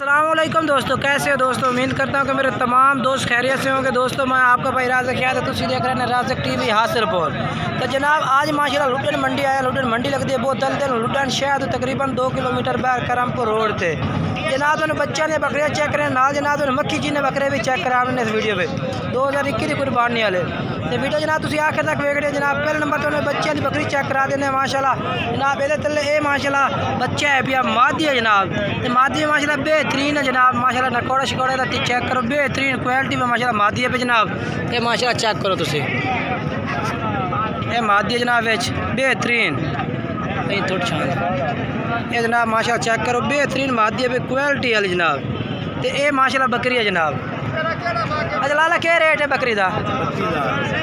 अस्सलामुअलैकुम दोस्तों, कैसे हो दोस्तों। उम्मीद करता हूँ कि मेरे तमाम दोस्त खैरियत से होंगे। दोस्तों मैं आपका भाई राज़क याद है, तुम देख रहे हैं राज़क टीवी हासिलपुर। तो जनाब आज माशाल्लाह लुटन मंडी आया। लुटन मंडी लगती है बहुत दल लुटन शहर तकरीबन 2 किलोमीटर बाहर करमपुर रोड से। जनाब उन्हें बच्चा ने बकरियाँ चेक करें नाल, जनाब उन्हें मक्खी जी ने बकरे भी चेक करा इस वीडियो पे 2021 की कुर्बानी वाले। तो वीडियो जनाब तुम आखिर तक वेख रहे जनाब। पहले नंबर तो उन्हें बच्चे की बकरी चेक करा देने माशाल्लाह जनाब। ये तले ये माशाल्लाह बच्चा है पिया मादी है जनाब। तो मादी माशाल्लाह बेहतरीन है जनाब। माशाल्लाह नकोड़ा शिकोड़ा का चेक करो, बेहतरीन क्वालिटी में माशाल्लाह मादी है पे जनाब। ये माशाल्लाह चेक करो तुसी, ये मादी है जनाब विच बेहतरीन थोड़ी छान ये जनाब माशाल्लाह चेक करो, बेहतरीन मादी है पे क्वालिटी वाली जनाब। तो ये माशाल्लाह बकरी है जनाब। अच्छा लाला क्या रेट है बकरी का?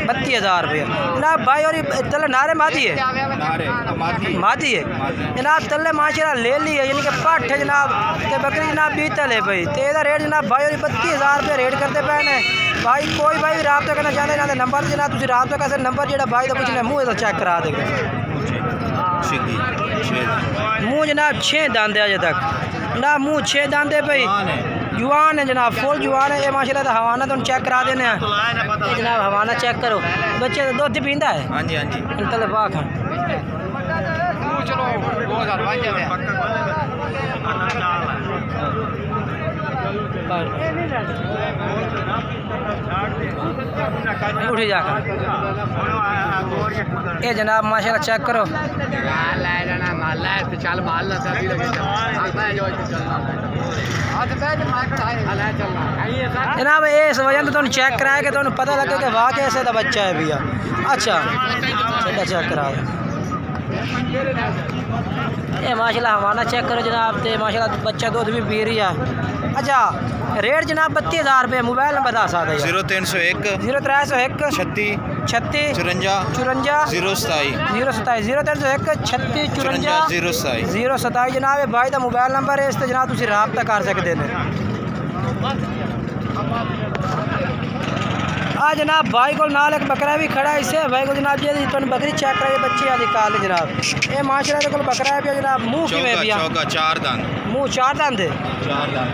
32,000 रुपये जनाब भाई। और तले नारे मादी है, मादी है जनाब। तले माशाल्लाह ले ली है यानी कि पट है जनाब। तो बकरी जनाब बीतल है भाई। तो यदा रेट जनाब भाई और 32,000 रुपये रेट करते पे ने भाई। कोई भाई भी रब्ता करना चाहते ना नंबर जनाब तुम रब्ता कर नंबर जो भाई का पूछना मुँह तो चेक करा देगा। मुँह जनाब 6 दांदे अजे तक जनाब, मुँह 6 दांदे भाई। जुआन है जनाब, फुल जुआन है ये माशाल्लाह। तो हवाना तो चेक करा देने हैं जनाब। हवाना चेक करो, बच्चे तो दूध पींदा है। हाँ जी हाँ जी तले पाक है। उठ जाकर ये जनाब माशाल्लाह चेक करो। जनाब इस वजह से तुम चेक कराया कि तुम्हें पता लगे कि वाह कैसे का बच्चा है भैया। अच्छा चेक करा ये माशाल्लाह हमारा चेक करो जनाब। तो माशाल्लाह बच्चा दूध भी पी रही है। अच्छा रेट जनाब 32,000 रुपये। मोबाइल नंबर बता सकते हैं? 0301 0301 36 36 54 54 027 027 0301 36 54 027 027 जनाब। भाई का मोबाइल नंबर है, इस जनाब तुम रब्ता कर सकते हैं। हाँ जनाब भाई को नाल एक बकरा भी खड़ा है। इससे भाई को जनाब जी तुम बकरी चेक कराइए बच्चे आदि काल जनाब। ये माशाल्लाह को बकरा है जनाब। मुँह की में भी 4 दांत, मुँह 4 दांत है। 4 दांत।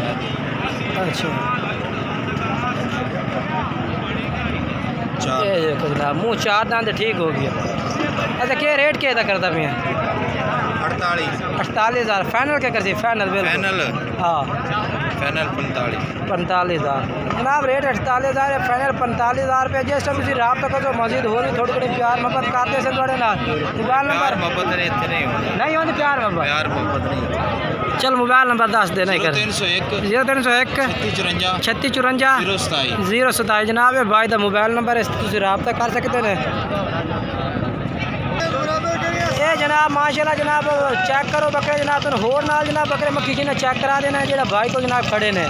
अच्छा ये देखो जनाब मुँह 4 दांत ठीक हो गया। अच्छा क्या रेट क्या करता मैं? 48,000 फाइनल क्या करती? फाइनल फाइनल हाँ फाइनल 45,000 जनाब। रेट 48,000 है, फाइनल 45,000 रुपये। जिस टाइम तुम रब्ता करो मस्जिद हो रही थोड़ी थोड़ी प्यार मोहब्बत करते से थोड़े ना मोबाइल नंबर नहीं होती प्यार मोहब्बत नहीं। चल मोबाइल नंबर दस देना कर 0301 0301 36 54 027 जनाब। भाई का मोबाइल नंबर है, तुम रब्ता कर सकते हैं। ये जनाब माशाल्लाह जनाब चेक करो बकरे जनाब। तुम होर नाल जनाब बकरे मक्खी जी ने चेक करा देना है जो भाई को जनाब खड़े ने।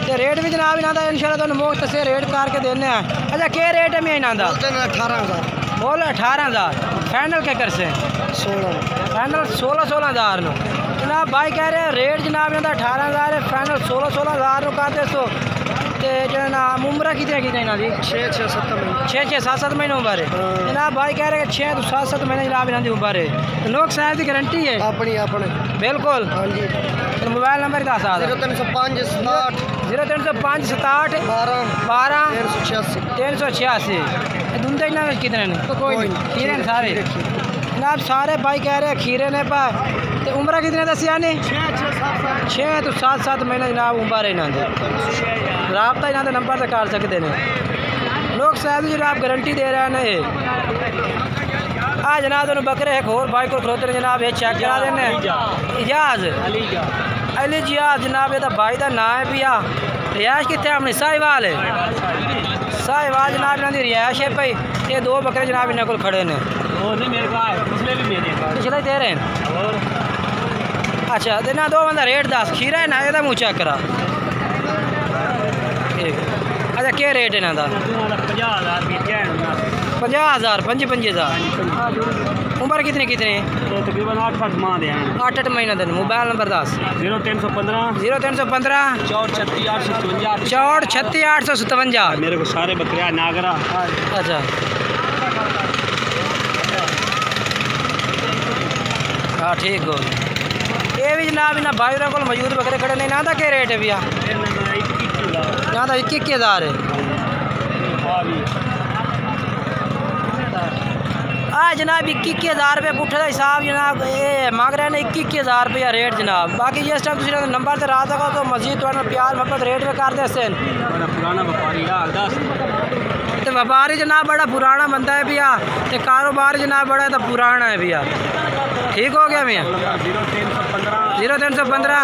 तो रेट भी जनाब इन्हों का इंशाल्लाह तुम मुफ्त से रेट करके देने हैं। अच्छा क्या रेट है मैं इन्हों का? 18,000 बोल 18,000 फाइनल क्या कर से? 16 फाइनल 16,000 जनाब। भाई कह रहे हैं रेट जनाब इन्हों 18,000 है, फाइनल 16,000 करते सो। तो जो ना उम्र कितने की इन्हों की? 6 7 महीने उम्र है जनाब। भाई कह रहे हैं 6 तो 7 महीने जनाब इन्हों की उम्र है। तो लोग साहब की गारंटी है अपनी बिल्कुल। हाँ जी तो मोबाइल नंबर दस 0305 60 0305 67 12 386 दूंदे इन्होंने कितने ने? तो कोई खीरे ने सारे जनाब। सारे भाई कह रहे हैं खीरे ने पा। तो उम्र कितने दसिया ने? 6 तो 7 महीने जनाब उम्र है इन्हों की। रब्ता इन्हों नंबर से कर सकते हैं लोग साहब जनाब गारंटी दे रहे हैं। हाँ जनाब तुम बकरे एक होर भाई को खलोते जनाब ये चेक करा देने। इजाज अली जियाज जनाब ये भाई का नाम है भैया। रिहायश कितने अपनी साहिवाल है? साहिवाल जनाब इन्हों की रिहायश है भाई। ये 2 बकरे जनाब इन्होंने को खड़े ने। पिछले दे रहे हैं। अच्छा तो ना 2 बंदा रेट 10 खीरा है ना ये मुँह चेक करा। अच्छा क्या रेट है इन्हों का? 50,000 55,000 उम्र कितनी तकरीबन 8 महीने दिन। मोबाइल नंबर 10 0315 64 36 857 मेरे को सारे बकरियां नागरा। अच्छा हाँ ठीक हो। ये भी जनाब इन्हें भाई को मौजूद बकरे खड़े ने। इन्हों का क्या रेट है भैया? यहाँ का 21,000 है। जनाब 21,000 रुपये पुट्ठे का हिसाब जनाब ये मांग रहे हैं 21,000 रुपया रेट जनाब। बाकी जिस टाइम तुम नंबर से रहा सको तो मजीद थोड़ा प्यार मोहब्बत रेट में कर दे सेन। तो व्यापारी जनाब बड़ा पुराना बंदा है भैया, तो कारोबार जनाब बड़ा तो पुराना है भैया। ठीक हो गया भैया? 0315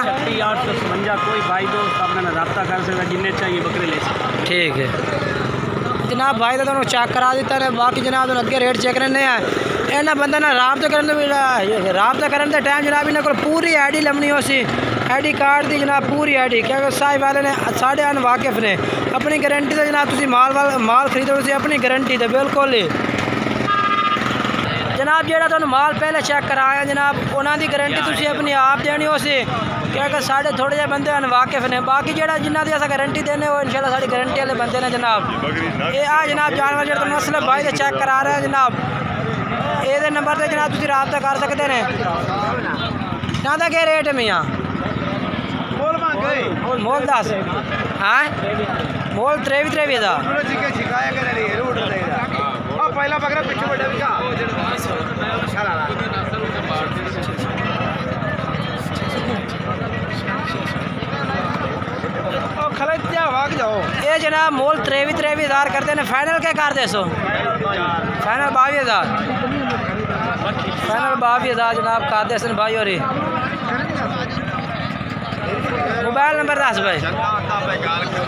कोई भाई दोस्त अपना रब्ता कर सकता जिन्हें चाहिए बकरे ले सकते। ठीक है जनाब भाई तो दोनों चेक करा दिता है। बाकी जनाब अगे रेट चेक करने हैं इन्हें बंद ना राबता करने टाइम जनाब इन्हें को पूरी आई डी लमनी हो सी आई डी कार्ड की जनाब पूरी आई डी क्योंकि साहिब वाले ने साढ़े अनवाकिफ ने अपनी गारंटी से जनाब तुम माल खरीदो अपनी गारंटी तो बिल्कुल ही जनाब जो तुम माल पहले चेक कराया जनाब उन्होंने गारंटी तुम अपनी आप देनी हो सी क्योंकि साढ़े थोड़े जे बंदे अनवाकिफ ने। बाकी जो जिन्हों की गारंटी देने वो इंशाल्लाह साड़ी गारंटी वाले बंदे ने जनाब। ये जनाब जानवर जो तुम असले भाई से चेक करा रहे हैं जनाब ये नंबर से जनाब तुम रब्ता कर सकते हैं। ना का क्या रेट है मियाँ? मोल 10 हाँ मोल 23,000 पहला बकरा पीछे ये जनाब मोल 23,000 करते हैं। फाइनल क्या कर दे सो? फाइनल 22,000 फाइनल 22,000 जनाब कर दे सन भाई। और मोबाइल नंबर 10 भाई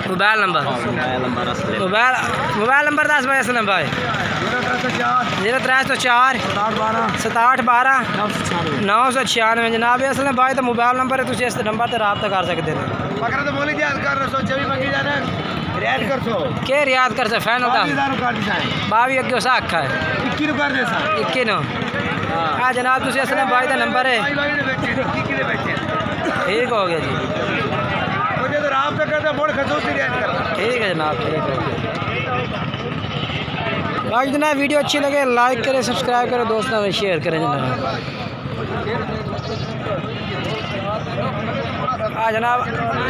मोबाइल नंबर 10 भाई असलम भाई 0304 6712 996 जनाब असलम भाई तो मोबाइल नंबर है तुम इस नंबर से रब्ता कर सकते हैं। क्या रियाद कर सो? फाइनल 10 22 अगे उस आखा है 21 नो। हाँ जनाब तुम असलम भाई का नंबर है। ठीक हो गया जी ठीक है जनाब ठीक हो गया। बाकी जनाब वीडियो अच्छी लगे लाइक करें सब्सक्राइब करें दोस्तों में शेयर करें जनाब।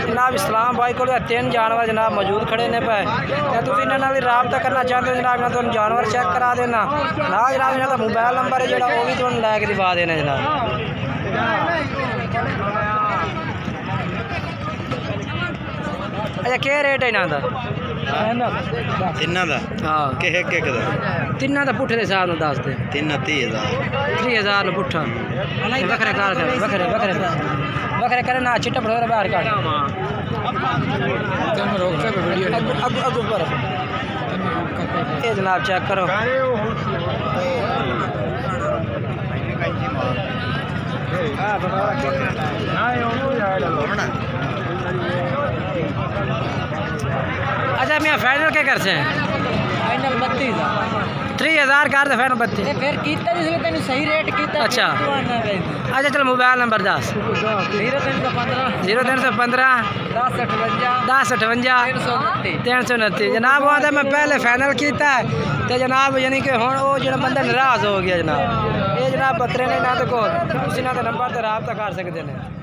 जनाब इस्लाम भाई को 3 जानवर जनाब मौजूद खड़े ने पे तुम इन्होंने रब्ता करना चाहते हो जनाब तुम जानवर चेक करा देना ना जनाब इन्हों का मोबाइल नंबर है जो भी तुम लैके दिवा देना जनाब। अच्छा क्या रेट है इन्हों का? हाँ तिना का पुट्ठे के हिसाब से दस दे 30,000 पुट्ठा बखरे कार कर बखरे बखरे बखरे करे ना चिट्टा पड़ो बाहर काट अगू पर ये जनाब चेक करो। अच्छा मैं फाइनल क्या कर से फाइनल 30,000 कर दे फाइनल 32 फिर कीता जिसले तेन सही रेट कीता। अच्छा अच्छा चल मोबाइल नंबर 10 0315 1058 329 जनाब वहाँ मैं पहले फाइनल किया तो जनाब यानी कि हूँ वो जो बंदा नाराज़ हो गया जनाब। ये जनाब बकरे ने ना तो नंबर से रब्ता कर सकते हैं।